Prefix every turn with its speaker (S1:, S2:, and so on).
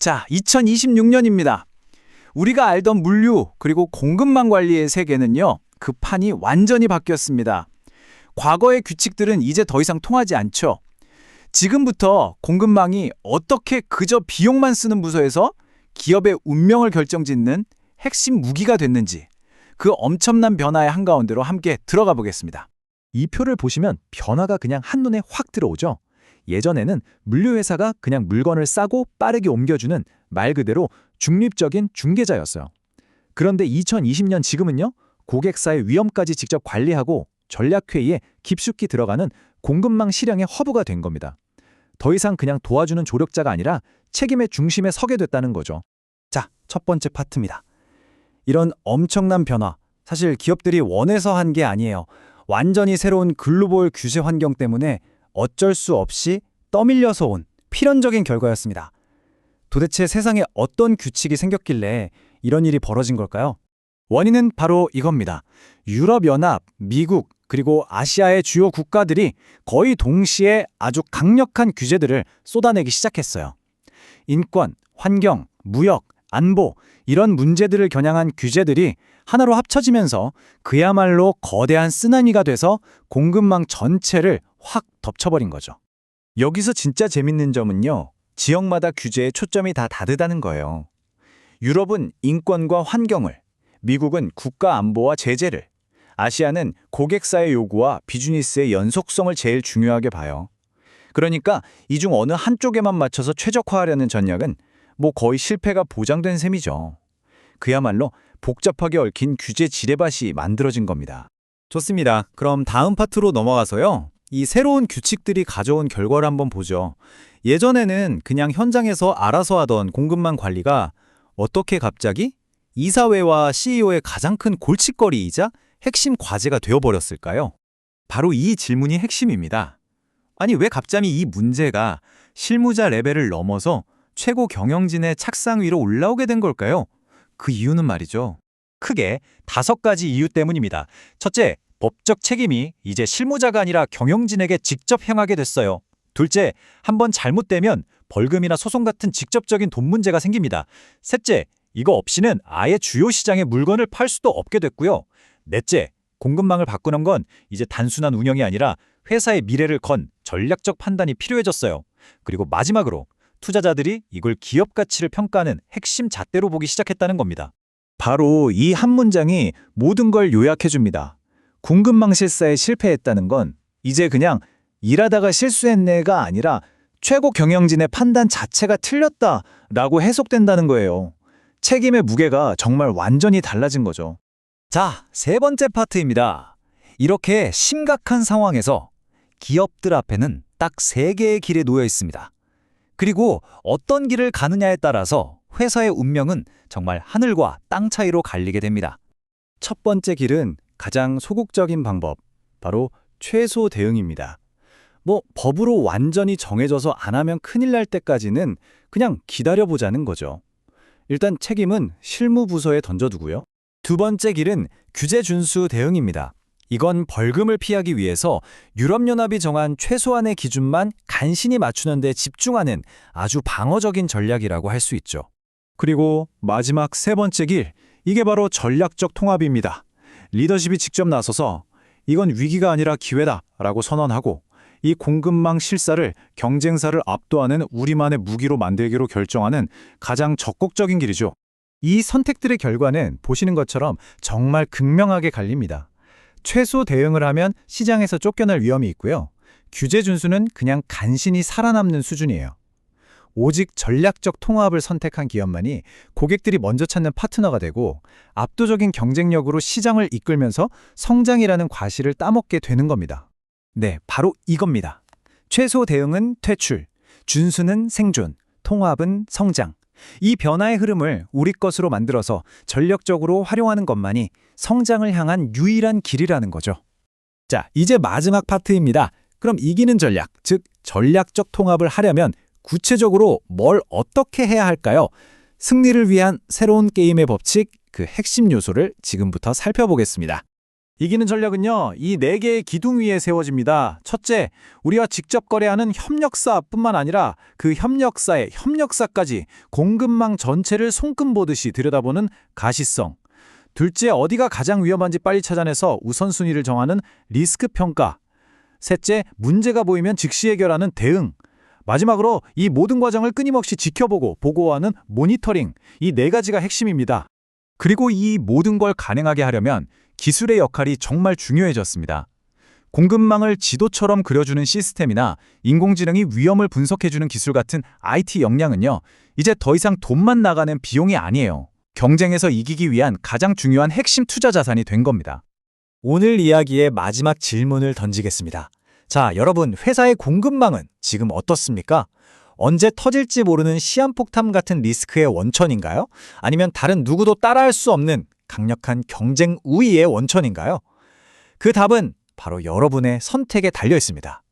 S1: 자, 2026년입니다. 우리가 알던 물류 그리고 공급망 관리의 세계는요, 그 판이 완전히 바뀌었습니다. 과거의 규칙들은 이제 더 이상 통하지 않죠. 지금부터 공급망이 어떻게 그저 비용만 쓰는 부서에서 기업의 운명을 결정짓는 핵심 무기가 됐는지, 그 엄청난 변화의 한가운데로 함께 들어가 보겠습니다.
S2: 이 표를 보시면 변화가 그냥 한눈에 확 들어오죠. 예전에는 물류회사가 그냥 물건을 싸고 빠르게 옮겨주는 말 그대로 중립적인 중개자였어요. 그런데 2020년 지금은요, 고객사의 위험까지 직접 관리하고 전략회의에 깊숙이 들어가는 공급망 실행의 허브가 된 겁니다. 더 이상 그냥 도와주는 조력자가 아니라 책임의 중심에 서게 됐다는 거죠.
S1: 자, 첫 번째 파트입니다. 이런 엄청난 변화, 사실 기업들이 원해서 한 게 아니에요. 완전히 새로운 글로벌 규제 환경 때문에 어쩔 수 없이 떠밀려서 온 필연적인 결과였습니다. 도대체 세상에 어떤 규칙이 생겼길래 이런 일이 벌어진 걸까요? 원인은 바로 이겁니다. 유럽연합, 미국, 그리고 아시아의 주요 국가들이 거의 동시에 아주 강력한 규제들을 쏟아내기 시작했어요. 인권, 환경, 무역, 안보, 이런 문제들을 겨냥한 규제들이 하나로 합쳐지면서 그야말로 거대한 쓰나미가 돼서 공급망 전체를 확 덮쳐버린 거죠. 여기서 진짜 재밌는 점은요, 지역마다 규제에 초점이 다 다르다는 거예요. 유럽은 인권과 환경을, 미국은 국가 안보와 제재를, 아시아는 고객사의 요구와 비즈니스의 연속성을 제일 중요하게 봐요. 그러니까 이 중 어느 한쪽에만 맞춰서 최적화하려는 전략은 거의 실패가 보장된 셈이죠. 그야말로 복잡하게 얽힌 규제 지뢰밭이 만들어진 겁니다. 좋습니다. 그럼 다음 파트로 넘어가서요, 이 새로운 규칙들이 가져온 결과를 한번 보죠. 예전에는 그냥 현장에서 알아서 하던 공급망 관리가 어떻게 갑자기 이사회와 CEO의 가장 큰 골칫거리이자 핵심 과제가 되어버렸을까요? 바로 이 질문이 핵심입니다. 아니, 왜 갑자기 이 문제가 실무자 레벨을 넘어서 최고 경영진의 책상 위로 올라오게 된 걸까요? 그 이유는 말이죠, 크게 5가지 이유 때문입니다. 첫째, 법적 책임이 이제 실무자가 아니라 경영진에게 직접 향하게 됐어요. 둘째, 한번 잘못되면 벌금이나 소송 같은 직접적인 돈 문제가 생깁니다. 셋째, 이거 없이는 아예 주요 시장에 물건을 팔 수도 없게 됐고요. 넷째, 공급망을 바꾸는 건 이제 단순한 운영이 아니라 회사의 미래를 건 전략적 판단이 필요해졌어요. 그리고 마지막으로 투자자들이 이걸 기업 가치를 평가하는 핵심 잣대로 보기 시작했다는 겁니다. 바로 이 한 문장이 모든 걸 요약해줍니다. 공급망 실사에 실패했다는 건 이제 그냥 일하다가 실수했네가 아니라 최고 경영진의 판단 자체가 틀렸다라고 해석된다는 거예요. 책임의 무게가 정말 완전히 달라진 거죠. 자, 세 번째 파트입니다. 이렇게 심각한 상황에서 기업들 앞에는 딱 3개의 길이 놓여 있습니다. 그리고 어떤 길을 가느냐에 따라서 회사의 운명은 정말 하늘과 땅 차이로 갈리게 됩니다. 첫 번째 길은 가장 소극적인 방법, 바로 최소 대응입니다. 법으로 완전히 정해져서 안 하면 큰일 날 때까지는 그냥 기다려보자는 거죠. 일단 책임은 실무부서에 던져두고요. 두 번째 길은 규제 준수 대응입니다. 이건 벌금을 피하기 위해서 유럽연합이 정한 최소한의 기준만 간신히 맞추는 데 집중하는 아주 방어적인 전략이라고 할 수 있죠. 그리고 마지막 세 번째 길, 이게 바로 전략적 통합입니다. 리더십이 직접 나서서 이건 위기가 아니라 기회다라고 선언하고 이 공급망 실사를 경쟁사를 압도하는 우리만의 무기로 만들기로 결정하는 가장 적극적인 길이죠. 이 선택들의 결과는 보시는 것처럼 정말 극명하게 갈립니다. 최소 대응을 하면 시장에서 쫓겨날 위험이 있고요. 규제 준수는 그냥 간신히 살아남는 수준이에요. 오직 전략적 통합을 선택한 기업만이 고객들이 먼저 찾는 파트너가 되고 압도적인 경쟁력으로 시장을 이끌면서 성장이라는 과실을 따먹게 되는 겁니다. 네, 바로 이겁니다. 최소 대응은 퇴출, 준수는 생존, 통합은 성장. 이 변화의 흐름을 우리 것으로 만들어서 전략적으로 활용하는 것만이 성장을 향한 유일한 길이라는 거죠. 자, 이제 마지막 파트입니다. 그럼 이기는 전략, 즉 전략적 통합을 하려면 구체적으로 뭘 어떻게 해야 할까요? 승리를 위한 새로운 게임의 법칙, 그 핵심 요소를 지금부터 살펴보겠습니다.
S3: 이기는 전략은요, 이 4개의 기둥 위에 세워집니다. 첫째, 우리와 직접 거래하는 협력사뿐만 아니라 그 협력사의 협력사까지 공급망 전체를 손금 보듯이 들여다보는 가시성. 둘째, 어디가 가장 위험한지 빨리 찾아내서 우선순위를 정하는 리스크 평가. 셋째, 문제가 보이면 즉시 해결하는 대응. 마지막으로 이 모든 과정을 끊임없이 지켜보고 보고하는 모니터링. 이 4가지가 핵심입니다.
S2: 그리고 이 모든 걸 가능하게 하려면 기술의 역할이 정말 중요해졌습니다. 공급망을 지도처럼 그려주는 시스템이나 인공지능이 위험을 분석해주는 기술 같은 IT 역량은요, 이제 더 이상 돈만 나가는 비용이 아니에요. 경쟁에서 이기기 위한 가장 중요한 핵심 투자 자산이 된 겁니다.
S1: 오늘 이야기의 마지막 질문을 던지겠습니다. 자, 여러분, 회사의 공급망은 지금 어떻습니까? 언제 터질지 모르는 시한폭탄 같은 리스크의 원천인가요? 아니면 다른 누구도 따라할 수 없는 강력한 경쟁 우위의 원천인가요? 그 답은 바로 여러분의 선택에 달려 있습니다.